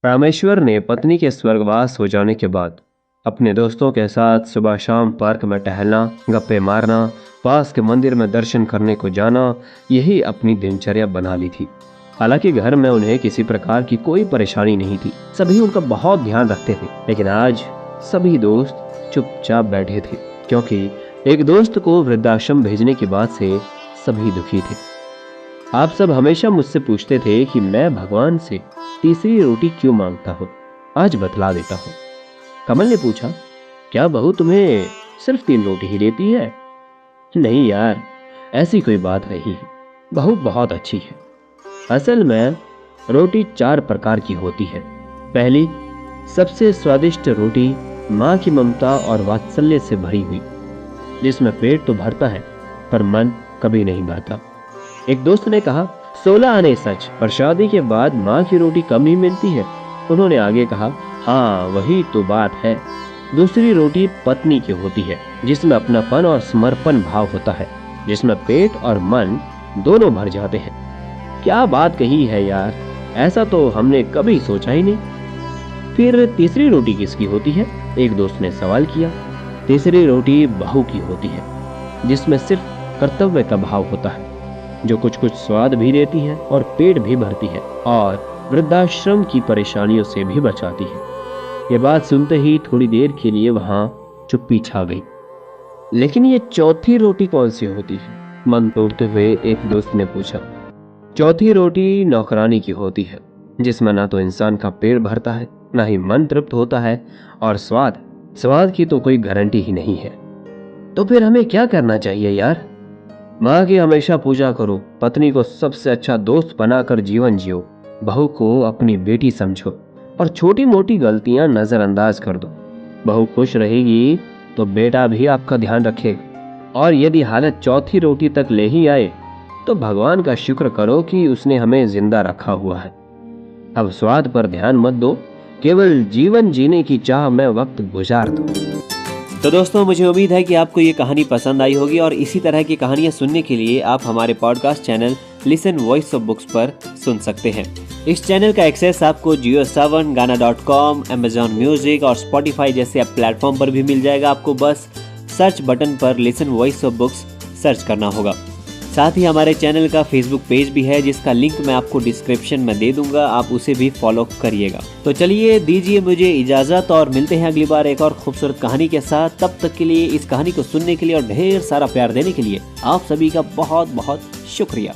रामेश्वर ने पत्नी के स्वर्गवास हो जाने के बाद अपने दोस्तों के साथ सुबह शाम पार्क में टहलना, गप्पे मारना, पास के मंदिर में दर्शन करने को जाना, यही अपनी दिनचर्या बना ली थी। हालांकि घर में उन्हें किसी प्रकार की कोई परेशानी नहीं थी, सभी उनका बहुत ध्यान रखते थे। लेकिन आज सभी दोस्त चुपचाप बैठे थे, क्योंकि एक दोस्त को वृद्धाश्रम भेजने की बात से सभी दुखी थे। आप सब हमेशा मुझसे पूछते थे कि मैं भगवान से तीसरी रोटी क्यों मांगता हूँ। आज बतला देता हूँ। कमल ने पूछा, क्या बहू तुम्हें सिर्फ 3 रोटी ही देती है? नहीं यार, ऐसी कोई बात नहीं है। बहू बहुत अच्छी है। असल में रोटी 4 प्रकार की होती है। पहली, सबसे स्वादिष्ट रोटी माँ की ममता और वात्सल्य से भरी हुई, जिसमें पेट तो भरता है पर मन कभी नहीं भरता। एक दोस्त ने कहा, 16 आने सच, पर शादी के बाद माँ की रोटी कम ही मिलती है। उन्होंने आगे कहा, हाँ वही तो बात है। दूसरी रोटी पत्नी की होती है, जिसमें अपनापन और समर्पण भाव होता है, जिसमें पेट और मन दोनों भर जाते हैं। क्या बात कही है यार, ऐसा तो हमने कभी सोचा ही नहीं। फिर तीसरी रोटी किसकी होती है? एक दोस्त ने सवाल किया। तीसरी रोटी बहू की होती है, जिसमें सिर्फ कर्तव्य का भाव होता है, जो कुछ कुछ स्वाद भी देती है और पेट भी भरती है और वृद्धाश्रम की परेशानियों से भी बचाती है। ये बात सुनते ही थोड़ी देर के लिए वहां चुप्पी छा गई। लेकिन ये चौथी रोटी कौन सी होती है? मन तोड़ते हुए एक दोस्त ने पूछा। चौथी रोटी नौकरानी की होती है, जिसमें ना तो इंसान का पेट भरता है, ना ही मन तृप्त होता है, और स्वाद की तो कोई गारंटी ही नहीं है। तो फिर हमें क्या करना चाहिए यार? माँ की हमेशा पूजा करो, पत्नी को सबसे अच्छा दोस्त बनाकर जीवन जियो, बहू को अपनी बेटी समझो और छोटी मोटी गलतियां नजरअंदाज कर दो। बहू खुश रहेगी तो बेटा भी आपका ध्यान रखेगा, और यदि हालत चौथी रोटी तक ले ही आए तो भगवान का शुक्र करो कि उसने हमें जिंदा रखा हुआ है। अब स्वाद पर ध्यान मत दो, केवल जीवन जीने की चाह में वक्त गुजार दो। तो दोस्तों, मुझे उम्मीद है कि आपको ये कहानी पसंद आई होगी, और इसी तरह की कहानियां सुनने के लिए आप हमारे podcast channel listen voice of books पर सुन सकते हैं। इस चैनल का एक्सेस आपको JioSaavn, Gaana.com, Amazon Music और Spotify जैसे ऐप प्लेटफॉर्म पर भी मिल जाएगा। आपको बस सर्च बटन पर listen voice of books search करना होगा। साथ ही हमारे चैनल का फेसबुक पेज भी है, जिसका लिंक मैं आपको डिस्क्रिप्शन में दे दूंगा, आप उसे भी फॉलो करिएगा। तो चलिए, दीजिए मुझे इजाज़त, और मिलते हैं अगली बार एक और खूबसूरत कहानी के साथ। तब तक के लिए इस कहानी को सुनने के लिए और ढेर सारा प्यार देने के लिए आप सभी का बहुत बहुत शुक्रिया।